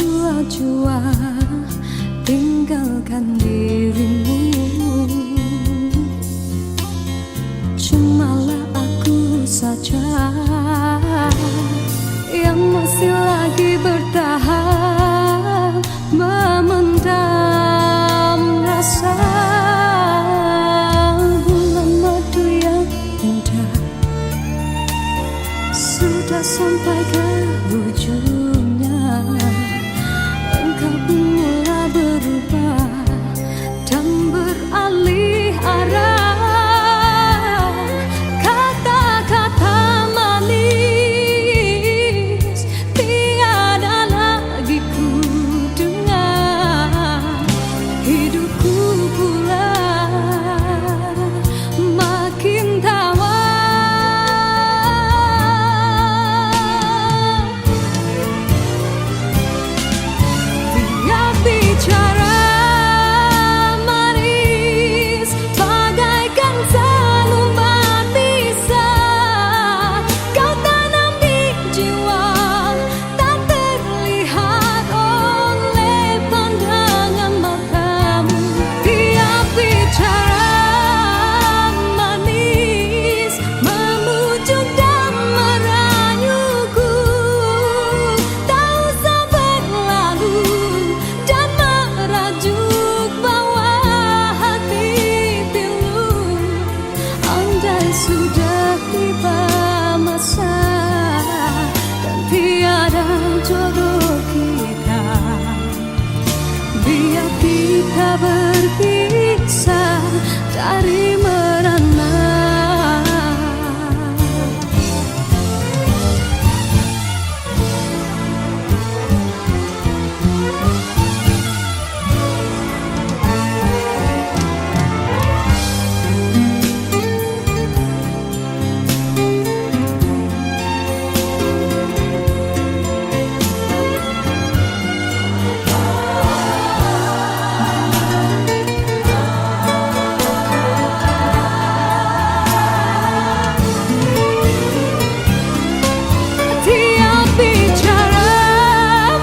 dua jua tinggalkan dirimu. Cumalah aku saja yang masih lagi bertahan memendam rasa. Bulan madu yang indah sudah sampai ke ujungnya. Engkau pun mulai berubah dan beralih arah. Kata-kata manis tiada lagi ku dengar. Hidupku pula makin tawar. Dia bicara manis bagaikan selembar pisah. Kau tanam di jiwa tak terlihat oleh pandangan matamu. Dia bicara manis memujuk dan merayuku. Tak usah berlalu dan merajuk bawah hati pilu. Andai sudah tiba masa dan tiada jodoh kita, biar kita berpisah dari merana. Dia bicara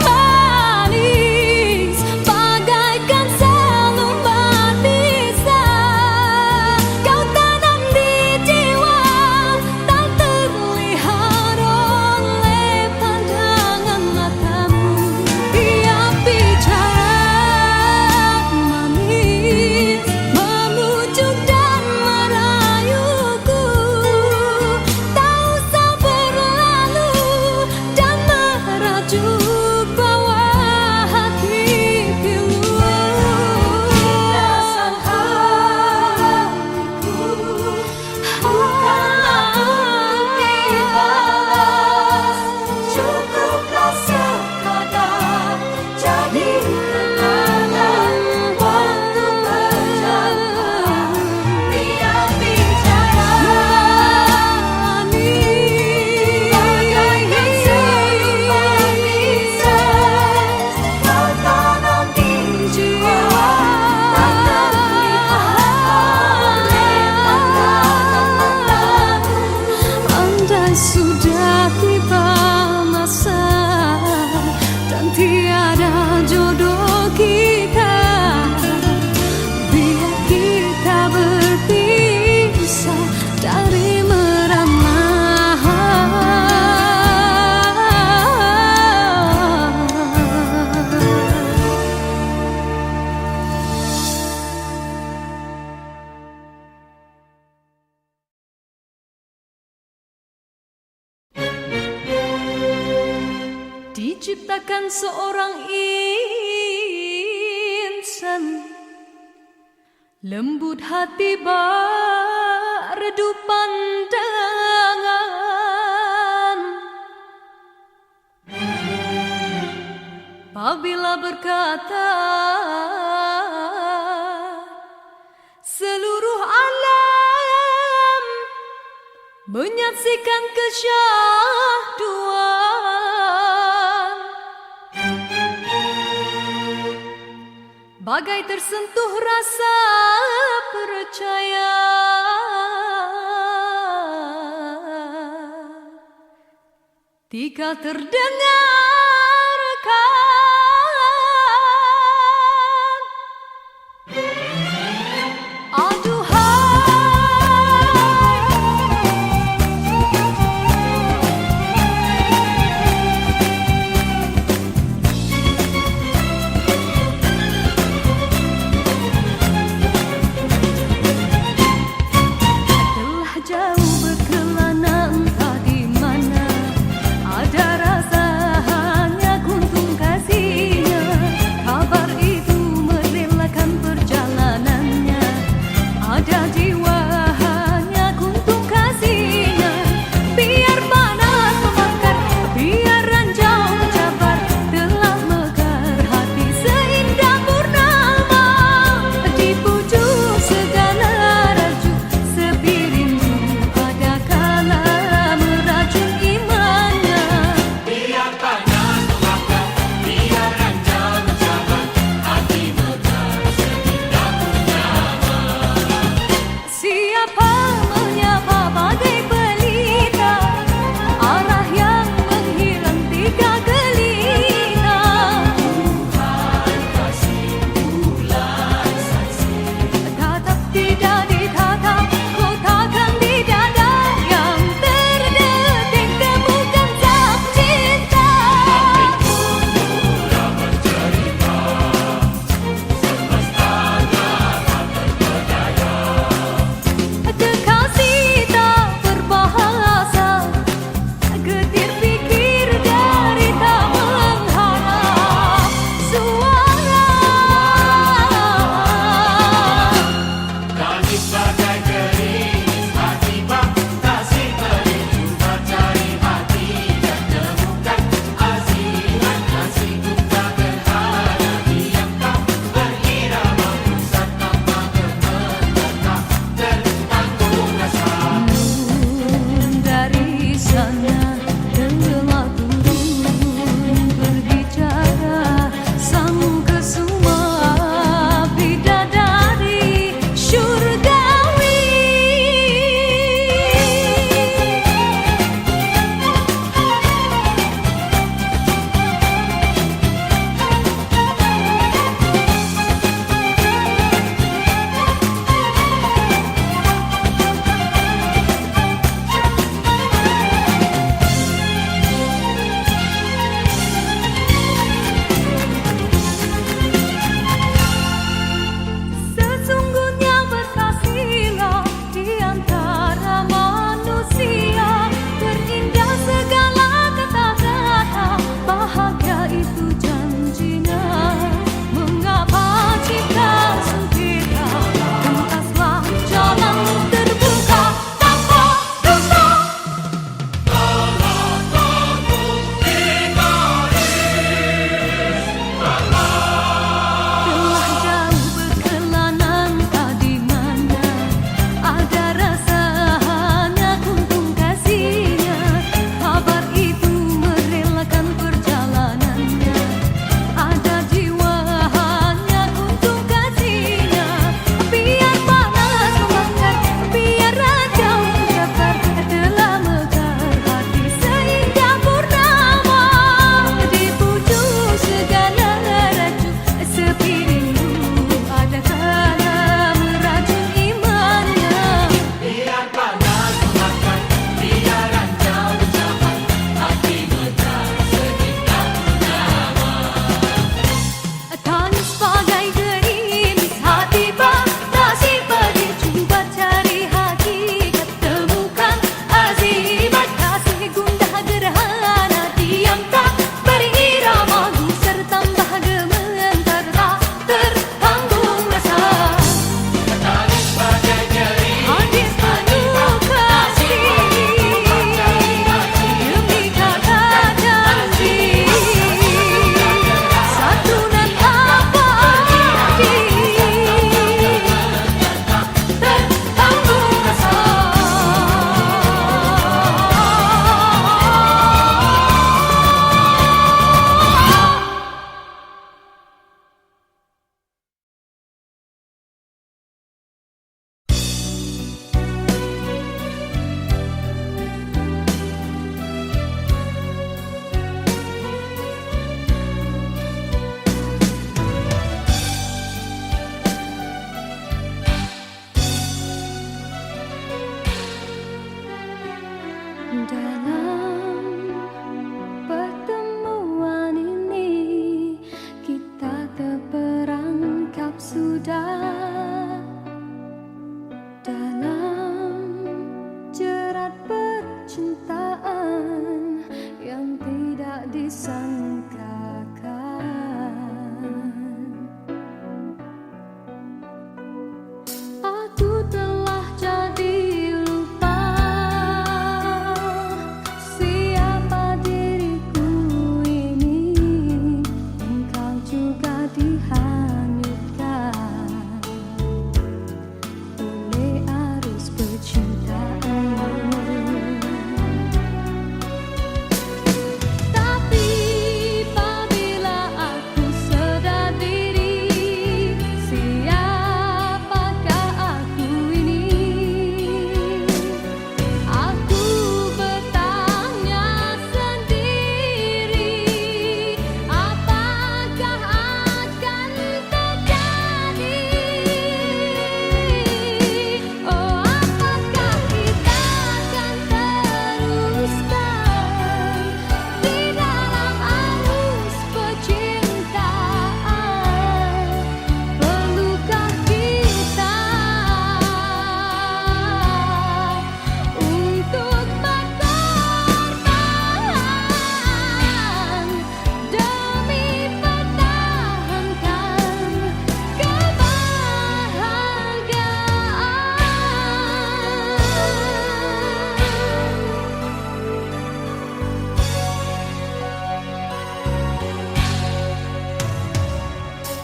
manis bagaikan selembar pisah. Kau tanam di jiwa tak terlihat oleh pandangan matamu. Dia bicara manis memujuk dan merayuku. Tak usah berlalu dan merajuk bawah hati pilu. Rasa hatiku bukanlah untuk dibalas. Cukuplah sekadar jadi kenangan waktu berjalan. Dia bicara manis bagaikan selembar pisah. Kau tanam di jiwa tak terlihat oleh pandangan matamu. Andai sudah tiba masa dan tiada jodoh kita, biar kita berpisah dari merana. Diciptakan seorang insan lembut hati berredup pandangan. Apabila berkata seluruh alam menyaksikan kesyahduan, bagai tersentuh rasa percaya. Tika terdengarkan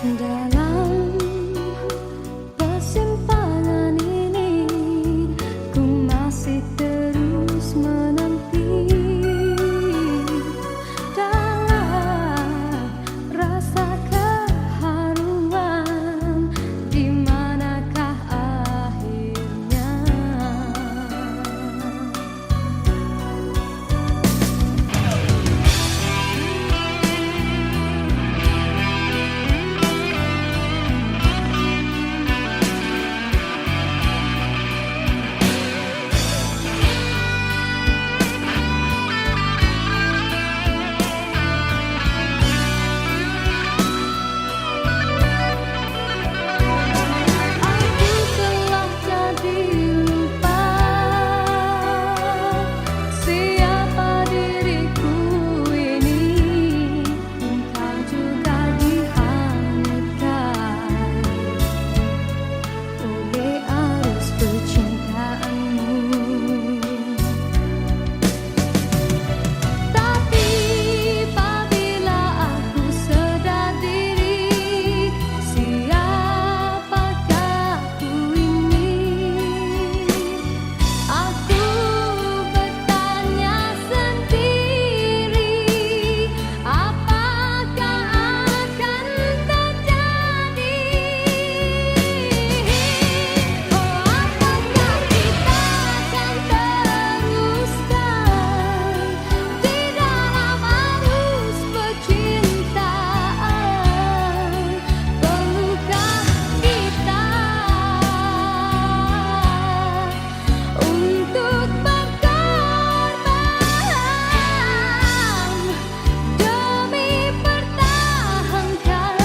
Dalam persimpangan ini ku masih terus menanti dalam rasa keharuan, di manakah akhirnya. Aku telah jadi lupa siapa diriku ini. Engkau juga dihanyutkan oleh arus percintaanmu. Tapi apabila aku sedar diri, siapakah ku ini? Aku bertanya sendiri, apakah akan terjadi? Oh, apakah kita akan teruskan di dalam arus percintaan? Perlukah kita untuk berkorban demi pertahankan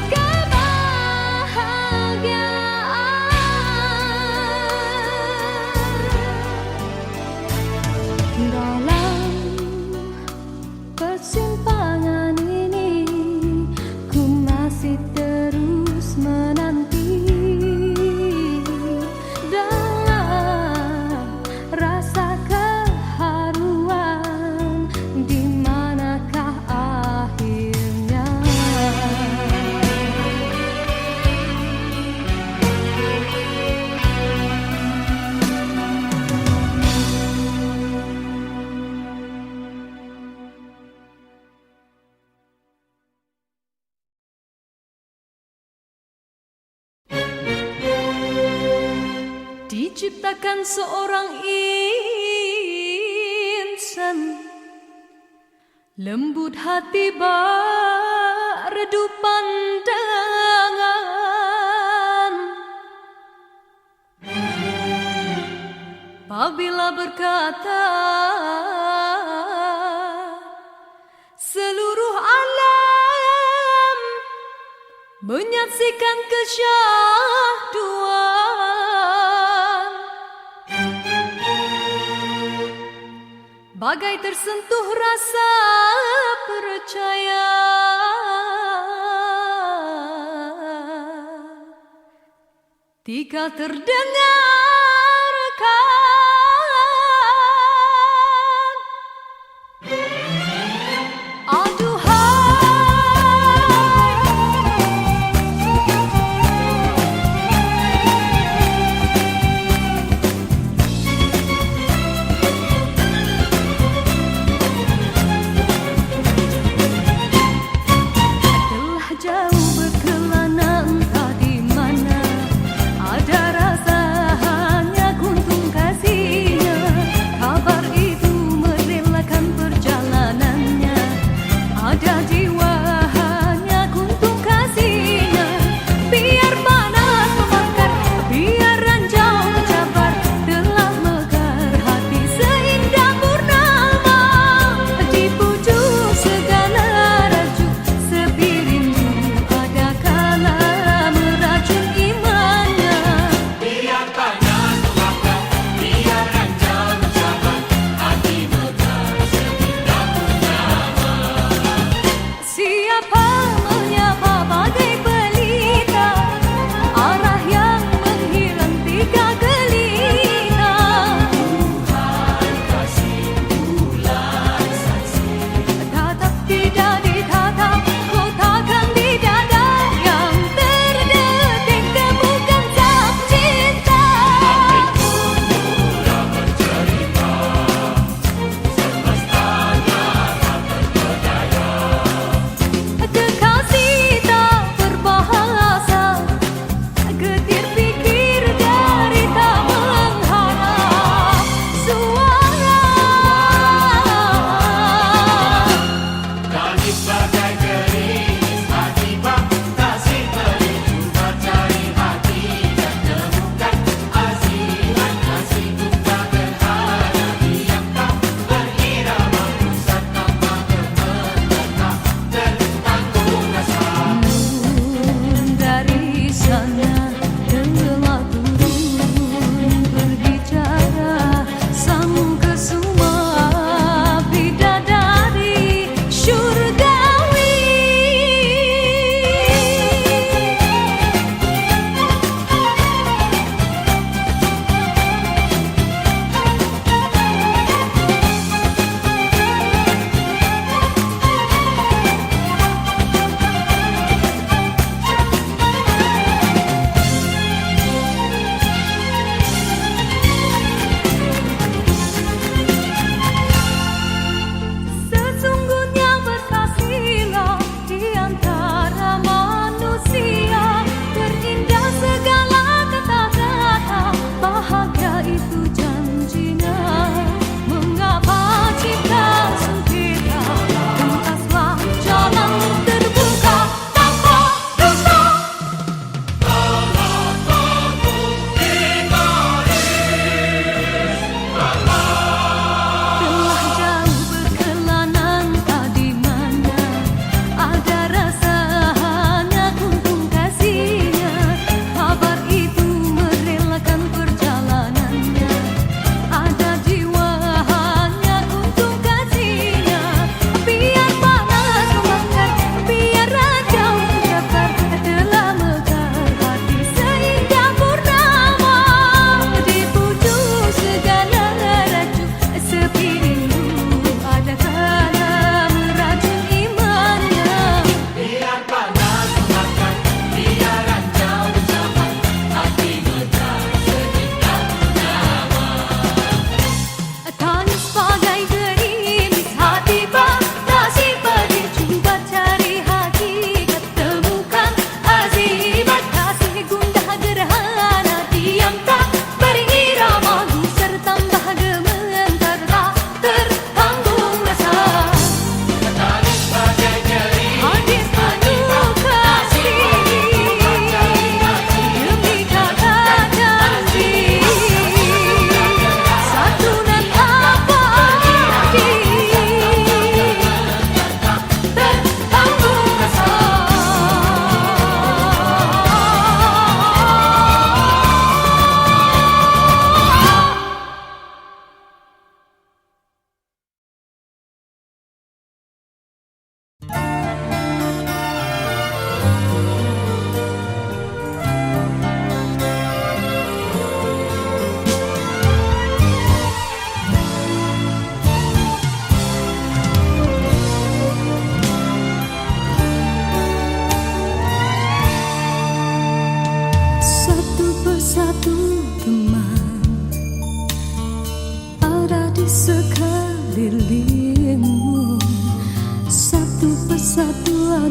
kebahagiaan? Dalam persimpangan ini ku masih terus menanti dalam rasa keharuan, di manakah akhirnya. Diciptakan seorang insan, lembut hati bak redup pandangan. Apabila berkata seluruh alam menyaksikan kesyahduan, bagai tersentuh rasa percaya. Tika terdengarkan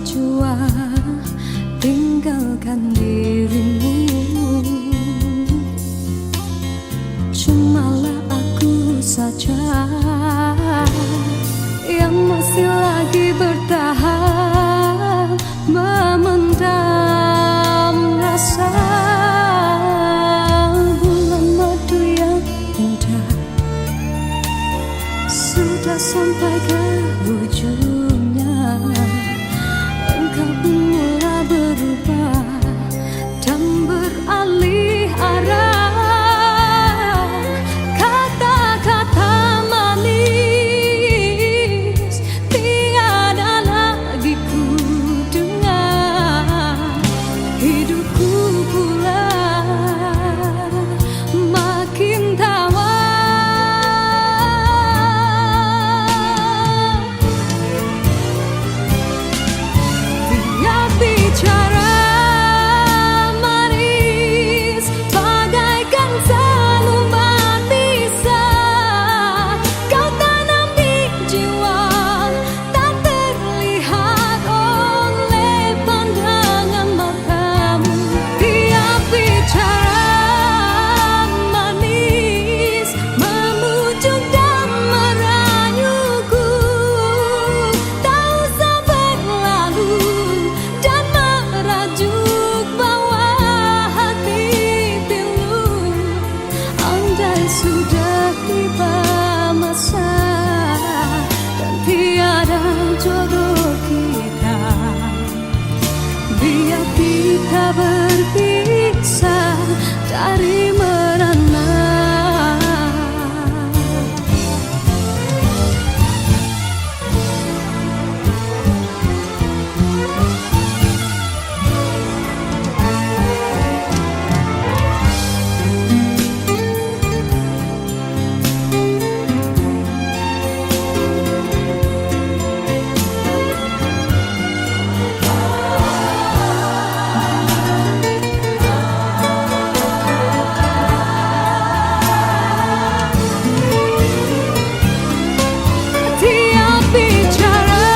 jua tinggalkan dirimu. Cumalah aku saja yang masih lagi bertahan memendam rasa. Bulan madu yang indah sudah sampai ke ujungnya. Engkau pun mulai berubah dan beralih arah. Kata-kata manis tiada lagi ku dengar. Hidupku pula makin tawar. Tiap bicara manis bagaikan selembar pisah. Kau tanam di jiwa tak terlihat oleh pandangan matamu. Tiap bicara manis memujuk dan merayuku. Tak usah berlalu dan merajuk bawah hati pilu. Andai sudah tiba masa dan tiada jodoh kita, biar kita berpisah dari merana. Tiap bicara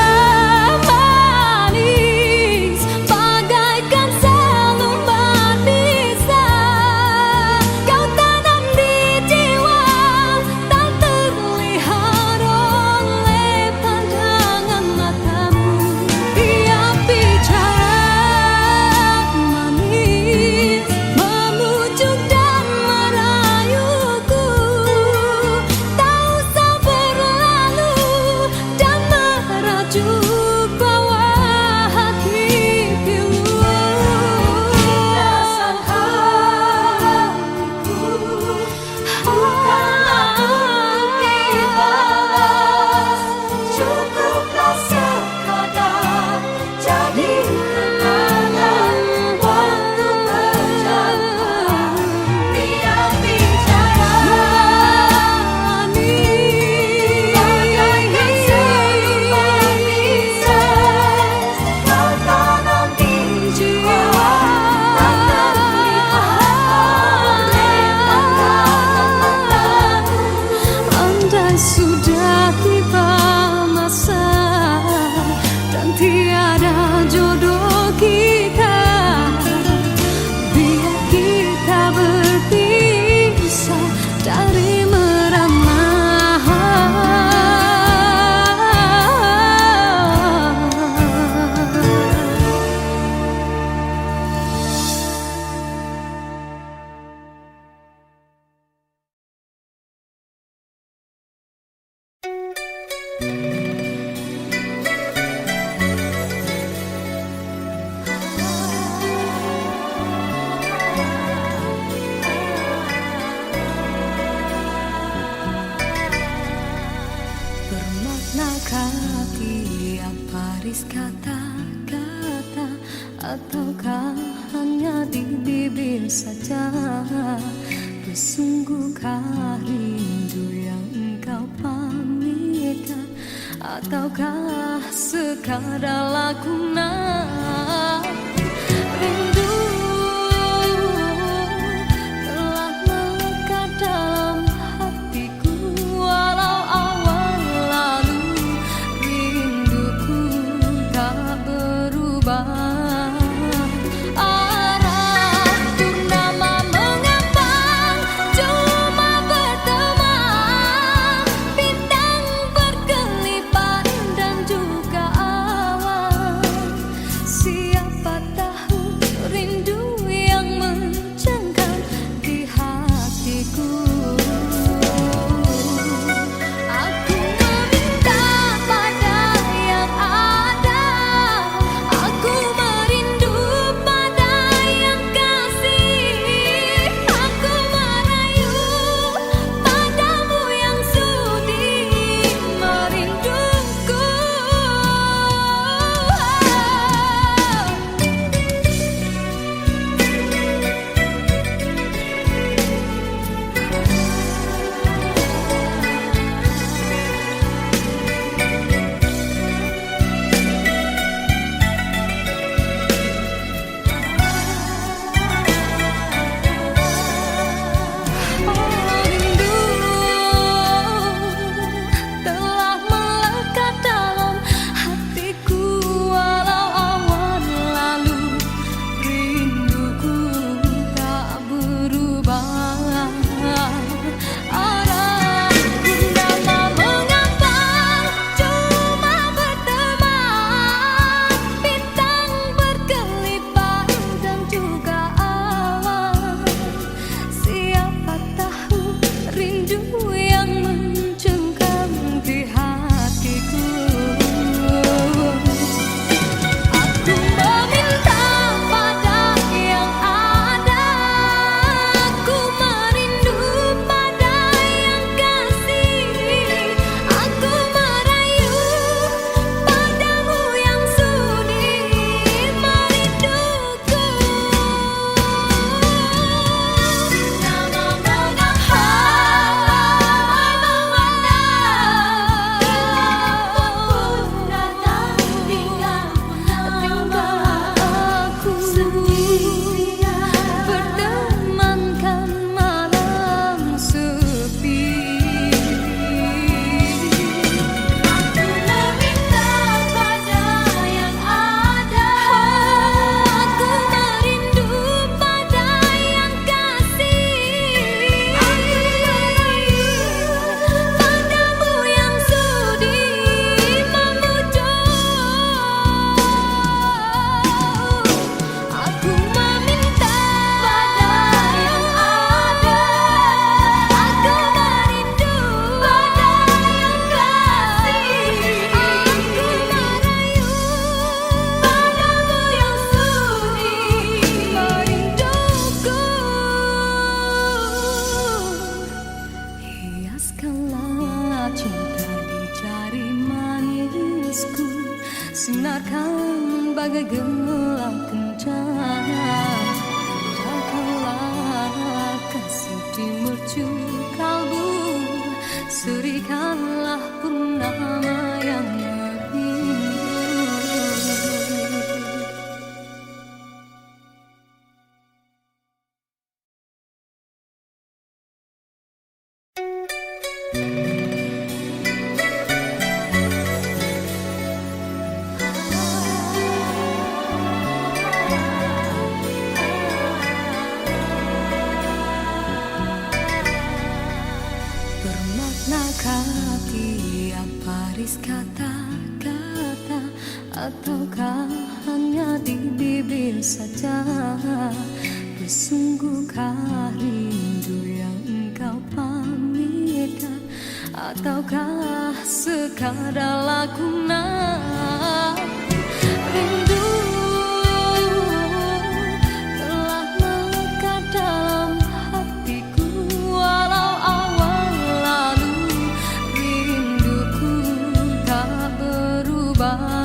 manis bagaikan selembar pisah. Kau tanam di jiwa tak terlihat oleh pandangan matamu. Tiap bicara manis memujuk dan merayuku. Tak usah berlalu dan merajuk bawah hati pilu. Rasa hatiku bukanlah untuk dibalas. Cukuplah sekadar jadi kenangan waktu berjalan. Tiap bicara manis bagaikan selembar pisah. Kau tanam di jiwa tak terlihat oleh pandangan matamu. Andai sudah tiba masa dan tiada jodoh kita, biar kita berpisah dari merana. Bermaknakah tiap baris kata-kata, ataukah hanya di bibir saja? Bersungguhkah rindu yang engkau pamitkan, ataukah sekadar lakonan? Rindu telah melekat dalam hatiku, walau awal lalu rinduku tak berubah. manis kata-kata, ataukah hanya di bibir saja? Bersungguhkah rindu yang engkau pamitkan, ataukah sekadar lakonan? Rindu telah melekat dalam hatiku, walau awal lalu rinduku tak berubah.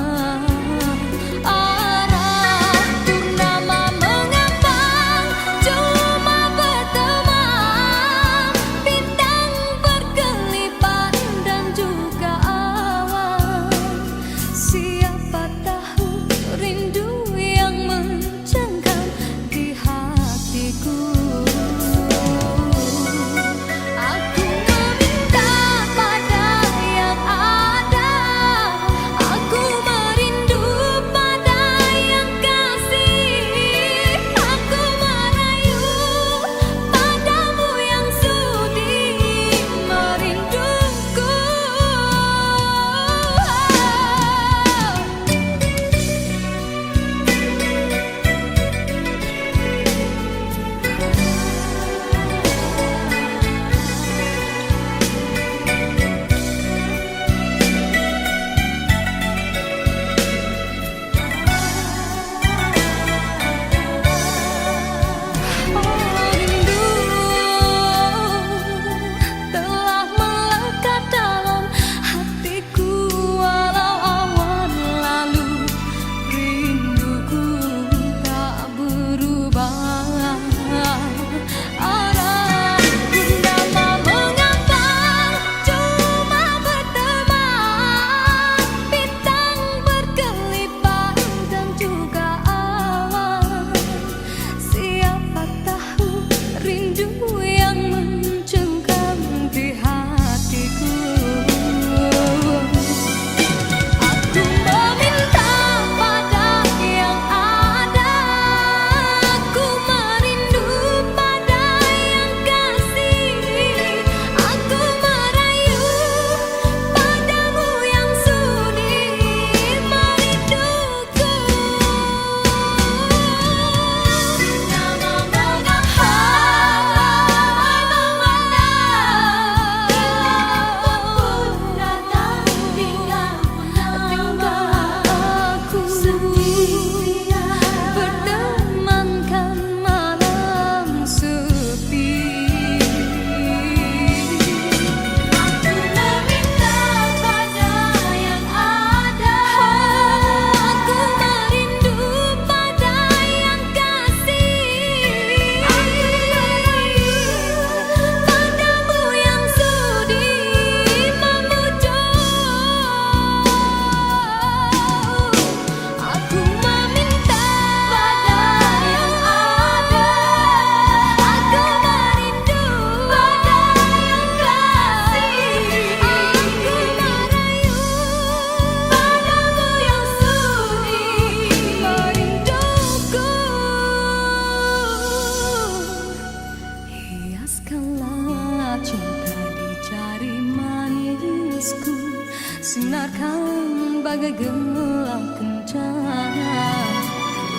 Sinarkan bagai gelang kencana,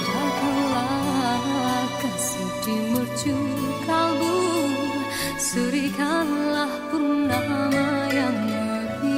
indahkanlah kasih di mercu kalbu, serikanlah purnama yang merindu.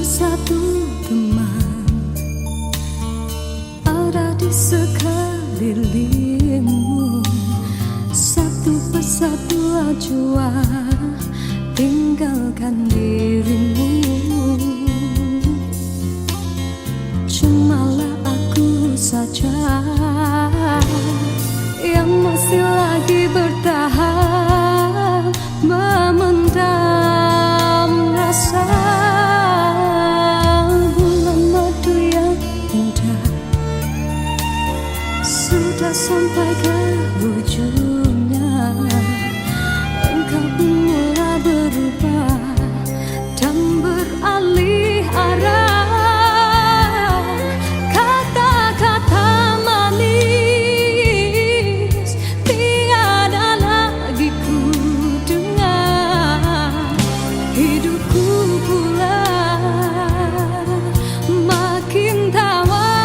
Satu teman ada di sekelilingmu, satu persatu jua tinggalkan dirimu. Cumalah aku saja yang masih lagi bertahan memendam rasa. sudah sampai ke ujungnya, engkau pun mulai berubah dan beralih arah. Kata-kata manis tiada lagi ku dengar, hidupku pula makin tawar.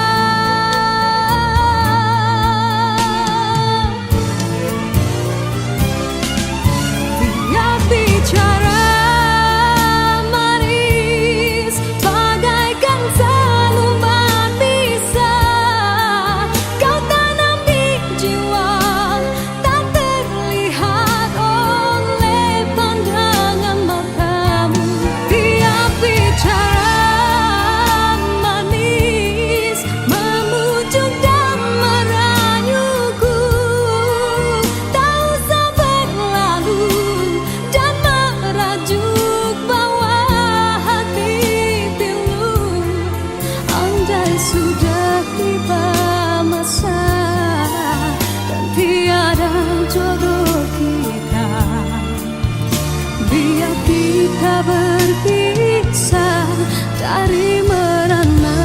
Sudah tiba masa dan tiada jodoh kita, biar kita berpisah dari merana.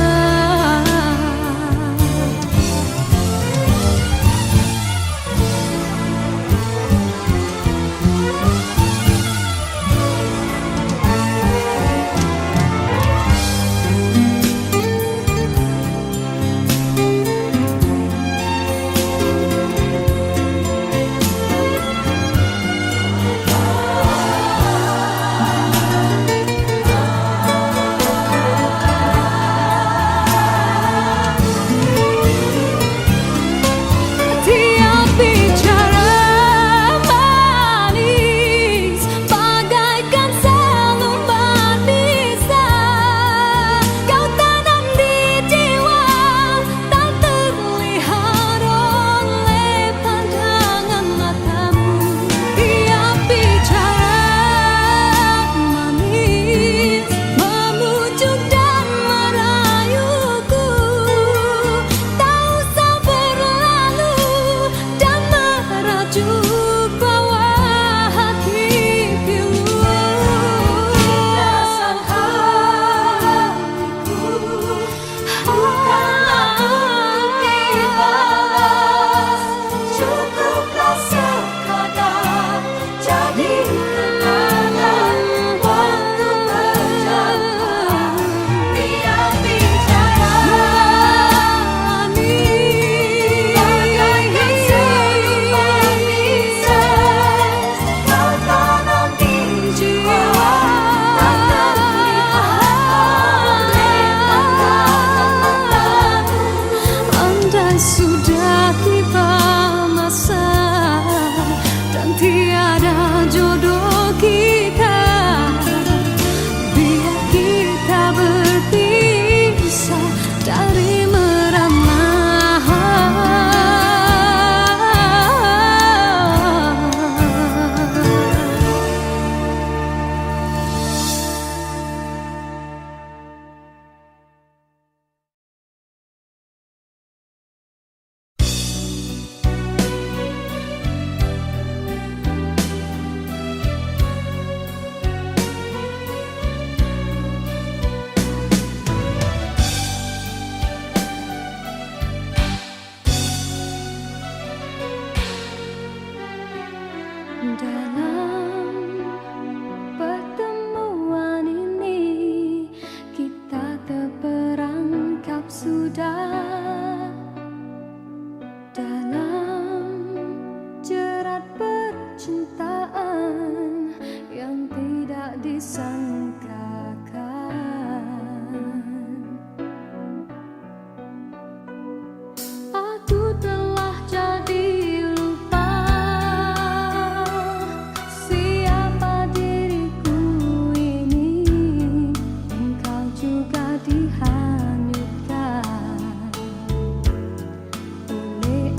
Sudah tiba masa dan tiada jodoh kita, biar kita berpisah dari merana. Dalam pertemuan ini kita terperangkap sudah dalam jerat percintaan yang tidak disangkakan. Aku telah jadi dihanyutkan oleh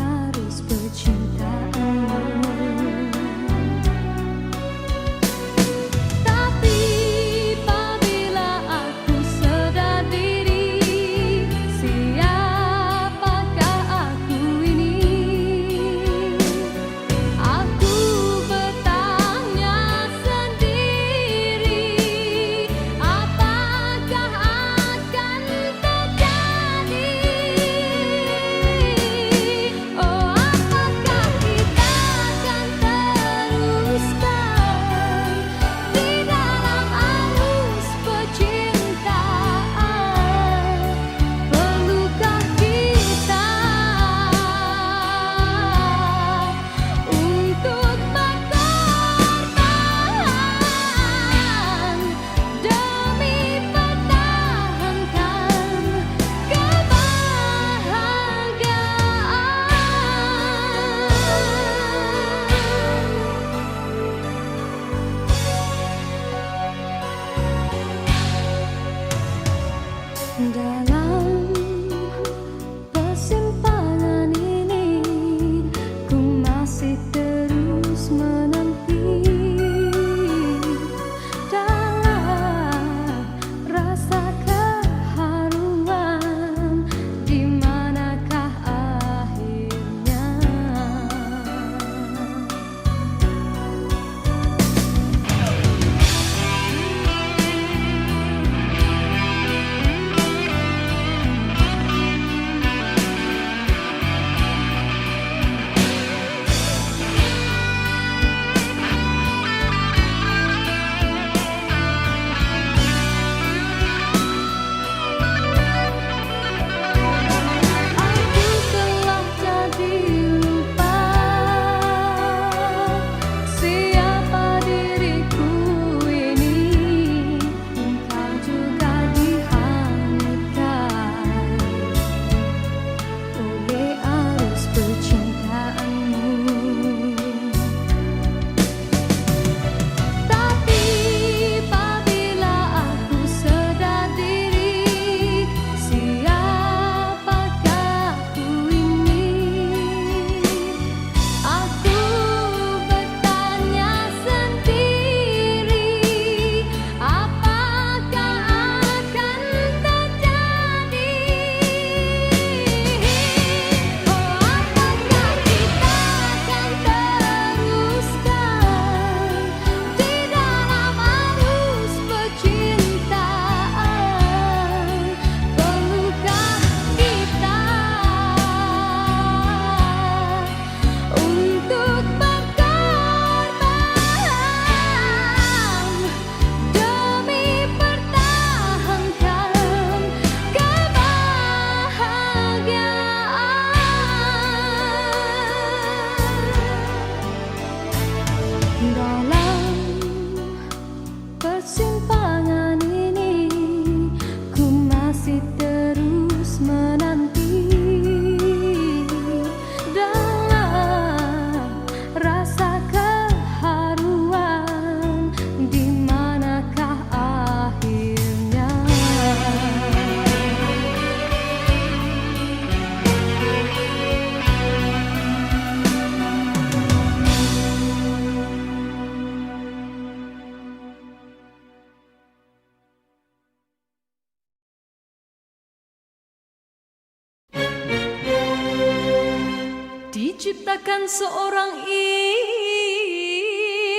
menciptakan seorang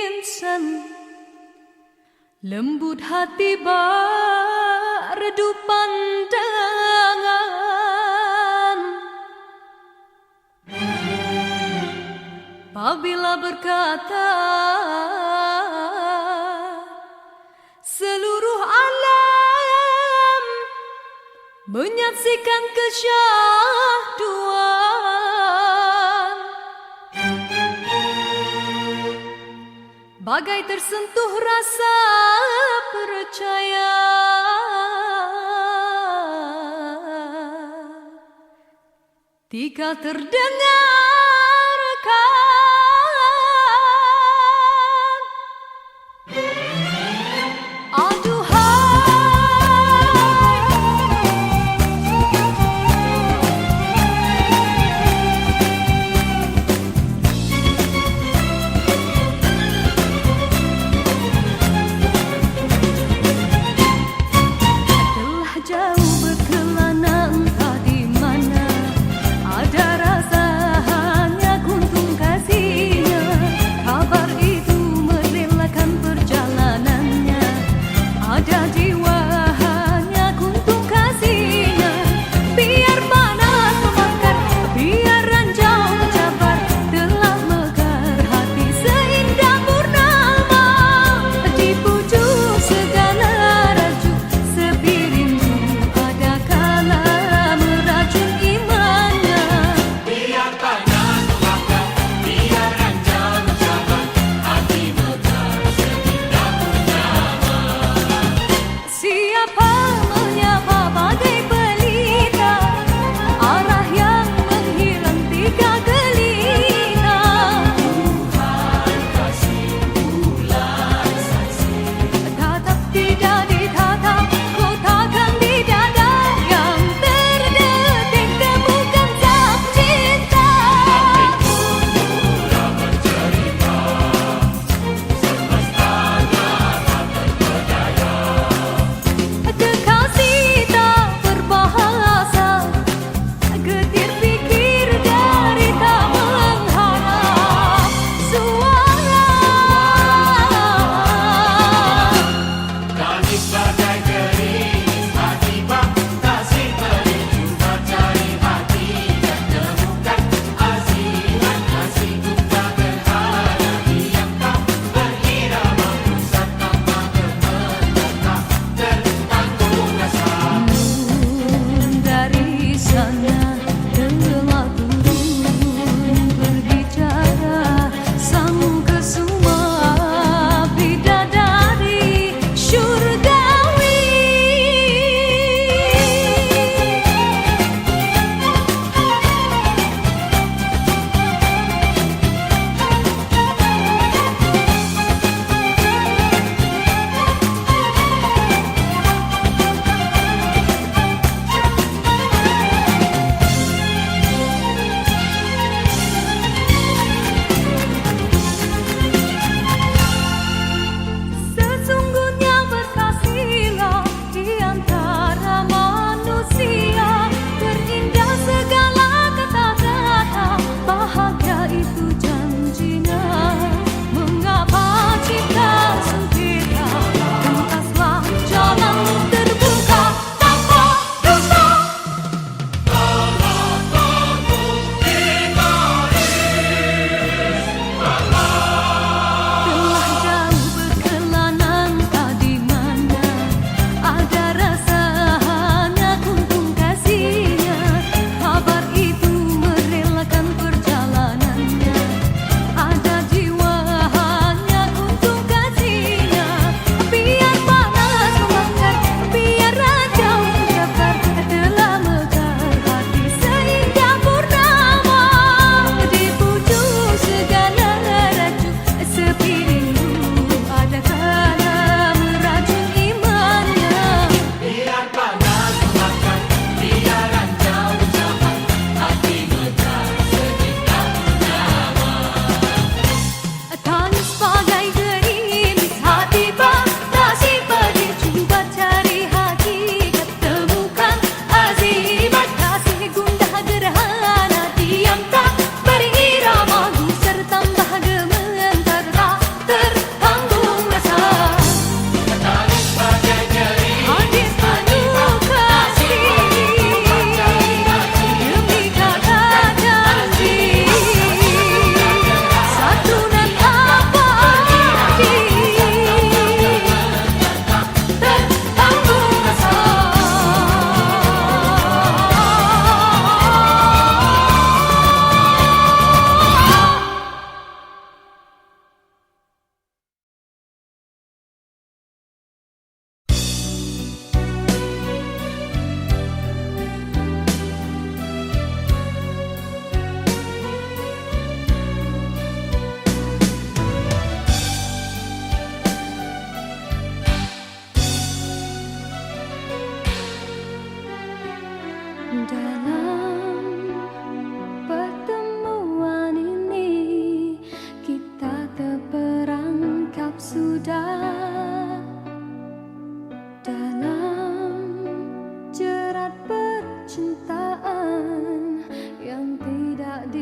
insan lembut hati redup pandangan. Apabila berkata seluruh alam menyaksikan kesyahduan, bagai tersentuh rasa percaya. Tika terdengarkan jauh berkelana entah di mana ada rasa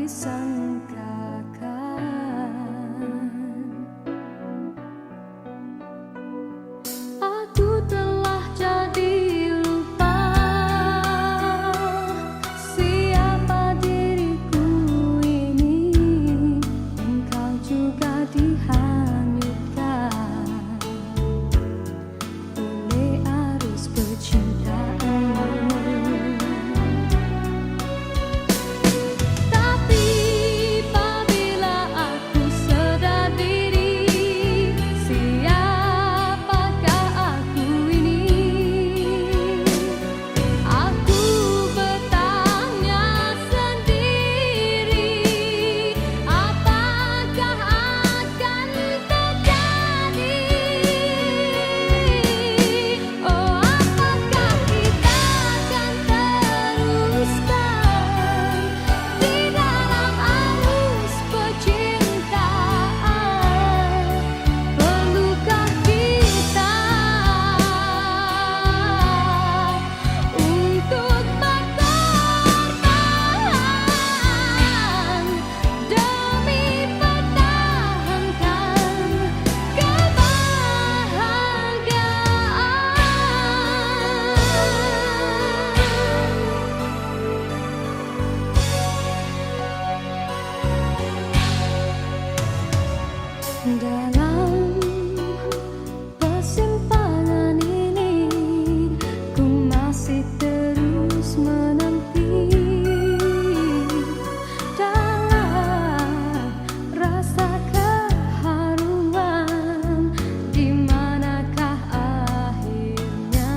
disangkakan. Aku telah jadi lupa siapa diriku ini. Engkau juga dihanyutkan oleh arus percintaanmu. Dalam persimpangan ini, ku masih terus menanti dalam rasa keharuan. Di manakah akhirnya?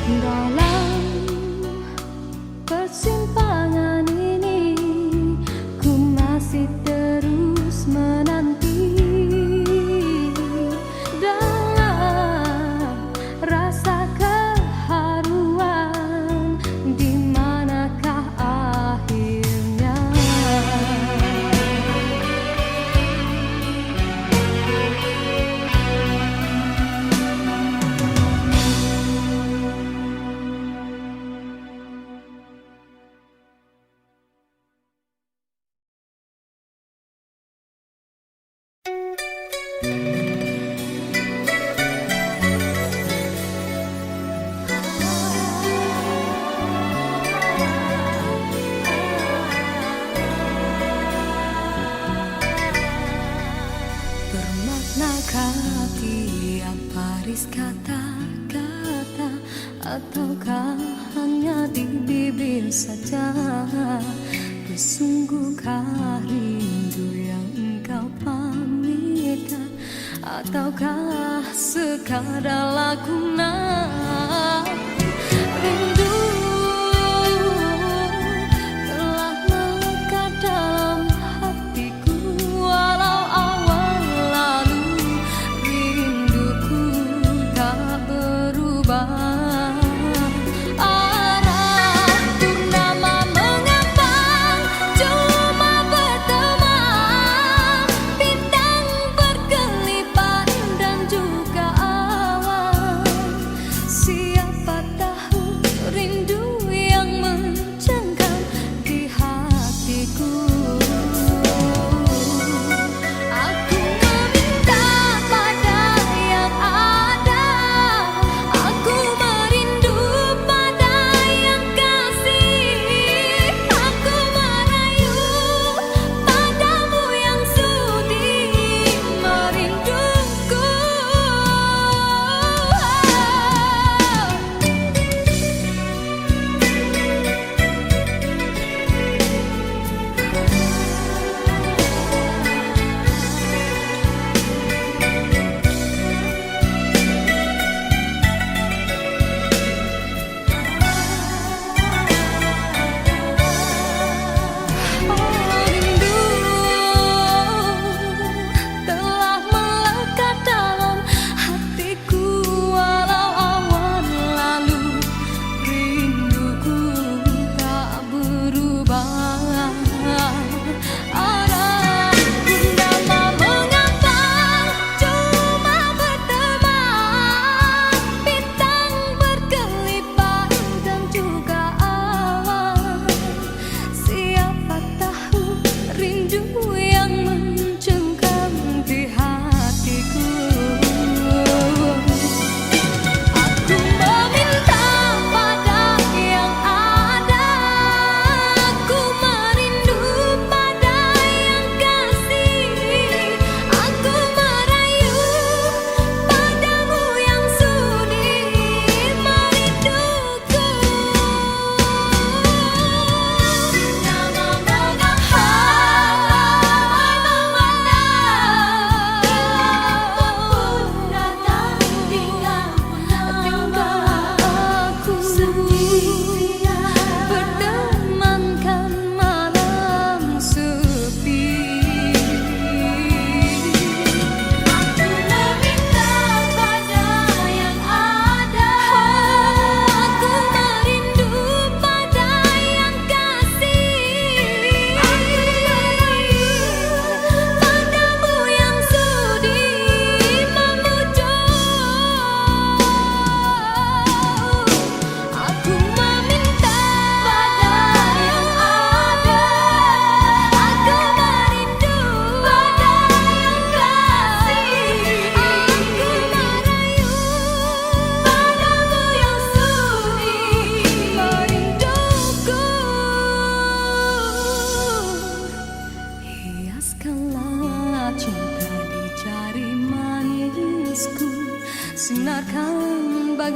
Dalam persimpangan ini, ku masih terus menanti dalam rasa keharuan. Di manakah akhirnya? Bermaknakah tiap baris kata-kata, ataukah hanya di bibir saja? Sesungguhkah rindu yang engkau pamitkan, ataukah sekadar lakonan rindu?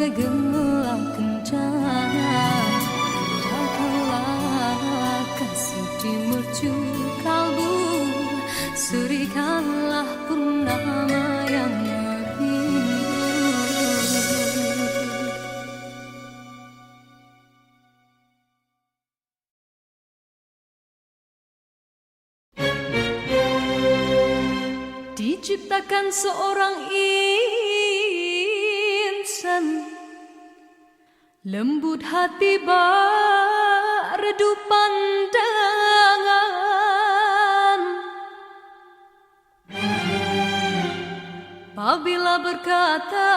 bagai gemulang kencana. Datanglah kasih di mercu kalbu, surikanlah purnama yang merindu. Diciptakan seorang insan, lembut hati redup pandangan. Apabila berkata,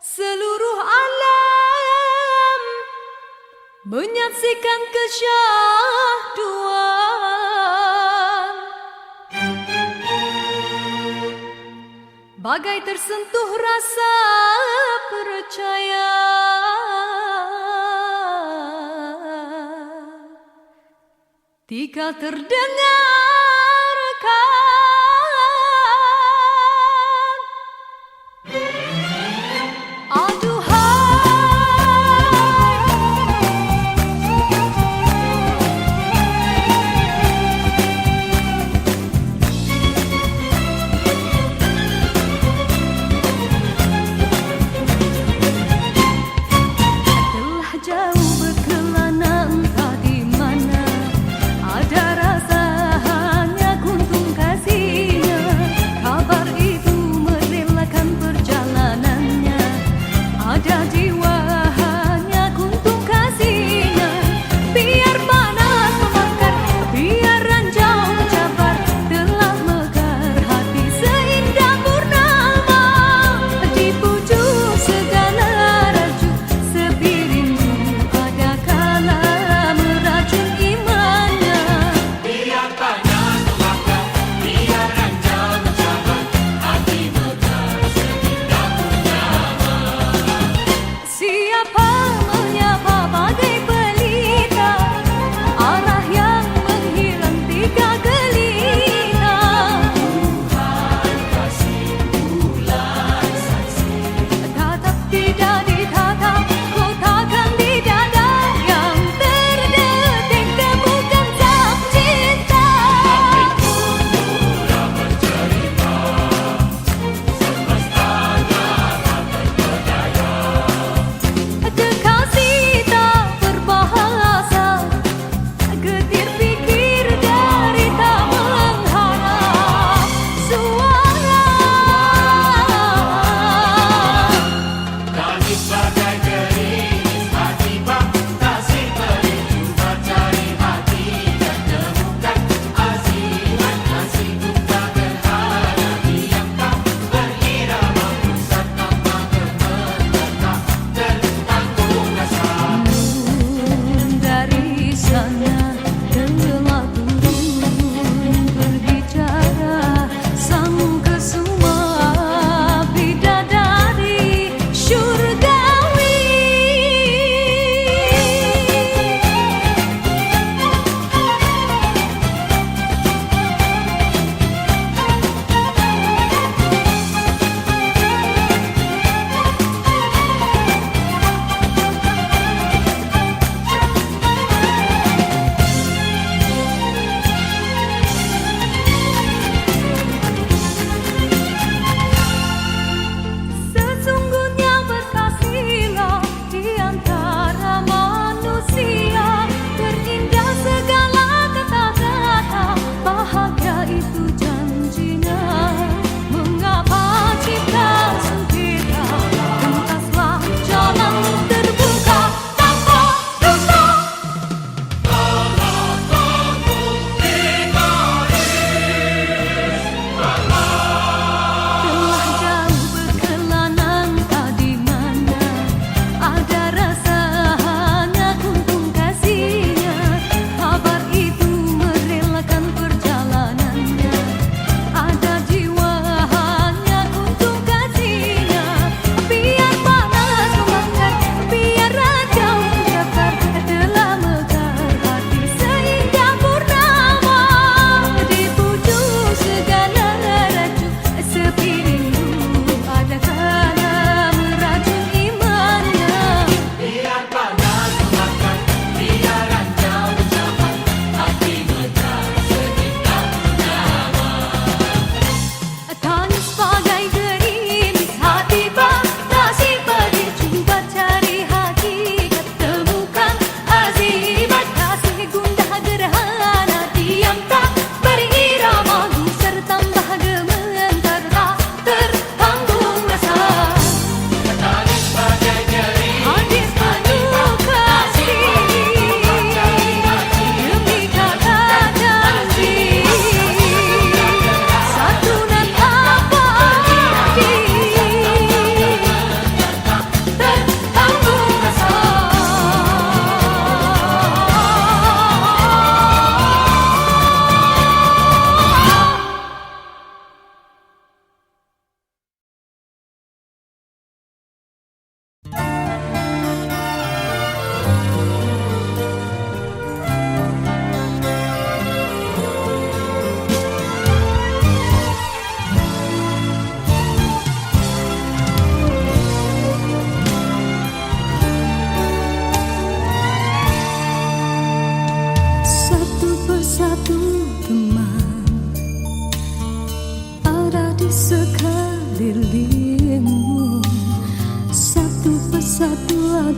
seluruh alam menyaksikan kesyahduan, bagai tersentuh rasa percaya. Tika terdengarkan, telah jauh berkelana entah di mana, ada rasa hanya kuntung kasihnya. Kabar itu merelakan perjalanannya, ada jiwa hanya kuntung kasihnya. Biar panas membakar, biar ranjau mencabar, telah mekar hati seindah purnama. Di pucuk segala raju sepi rindu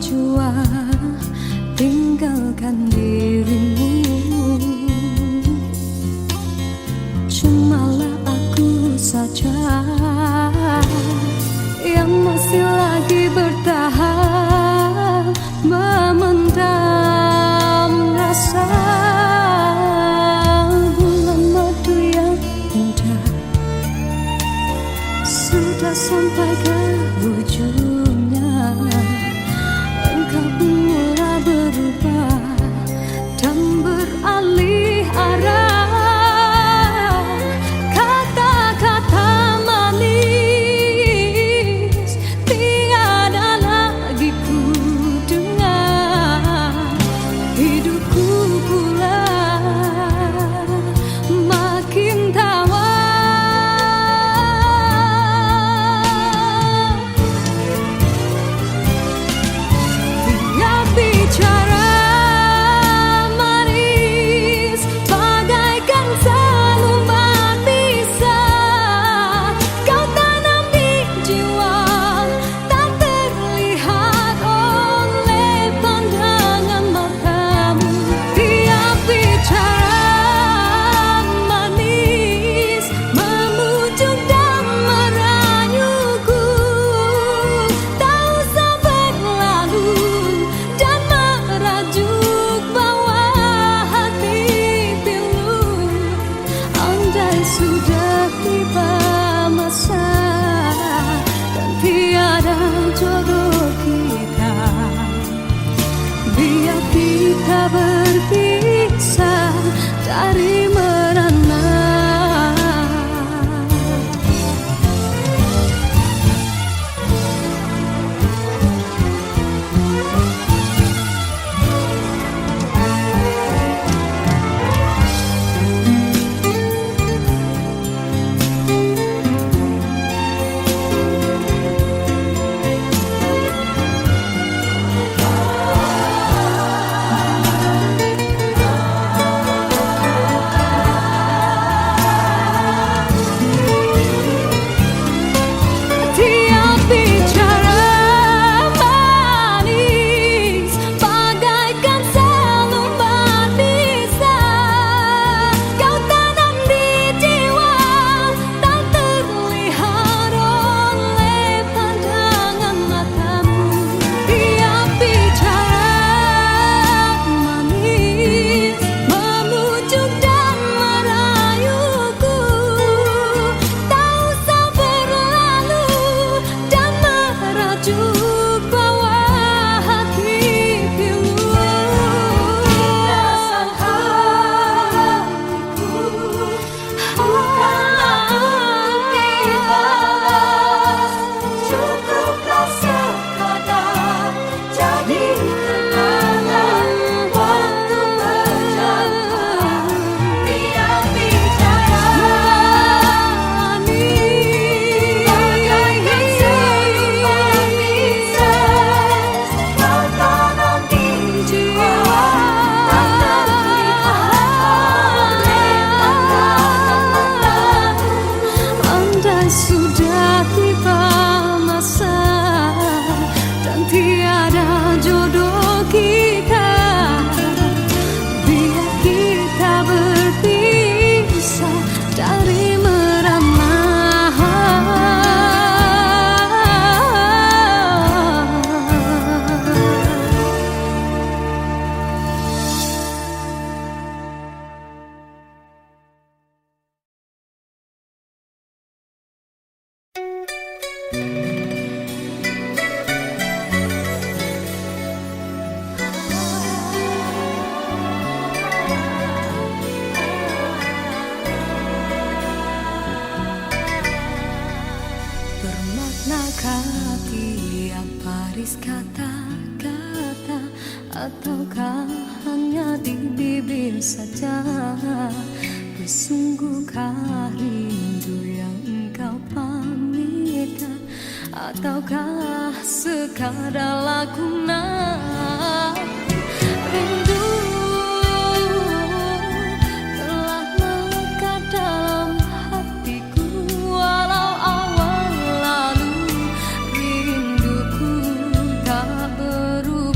jua tinggalkan dirimu. Cumalah aku saja yang masih lagi bertahan memendam rasa. Bulan madu yang indah sudah sampai ke ujungnya. Engkau pun mulai berubah dan beralih arah. Kata-kata manis tiada lagi ku dengar. Hidupku pula makin tawar. Sudah tiba masa dan tiada jodoh kita. Biar kita berpisah dari merana. Sudah tiba masa dan tiada jodoh kita. Biar kita berpisah dari merana. Bermaknakah tiap baris kata-kata, ataukah hanya di bibir saja? Bersungguhkah rindu yang engkau pamitkan, ataukah sekadar lakonan? Rindu telah melekat dalam hatiku, walau awal lalu rinduku tak berubah.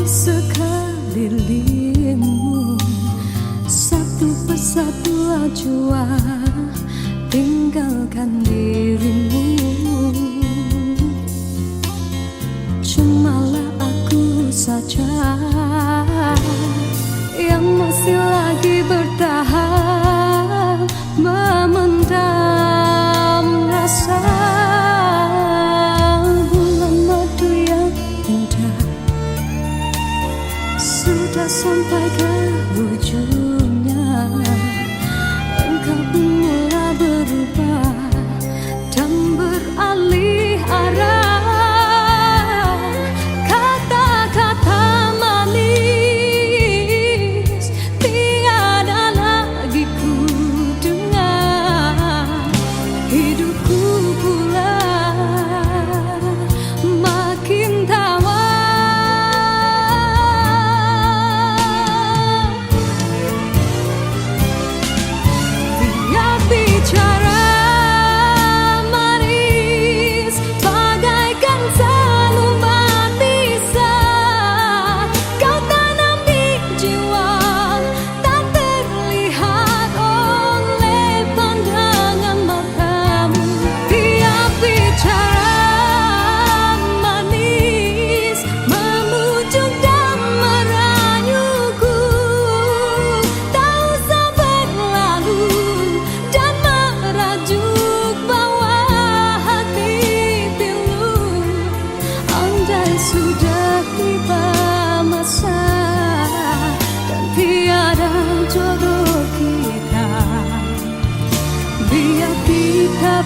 sekelilingmu, satu persatu ajua tinggalkan dirimu. Cumalah aku saja yang masih lagi bertahan, memendam rasa. Bulan madu yang indah sudah sampai ke ujungnya. Engkau pun mulai berubah dan beralih arah. Kata-kata manis tiada lagi ku dengar. Hidupku pula makin tawar. Dia bicara manis bagaikan selumbat bisa kau tanam di jiwa, tak terlihat oleh pandangan matamu. Dia bicara manis memujuk dan merayuku, tak usah berlalu dan merajuk bawah hati pilu. Andai sudah tiba masa dan tiada jodoh kita, biar kita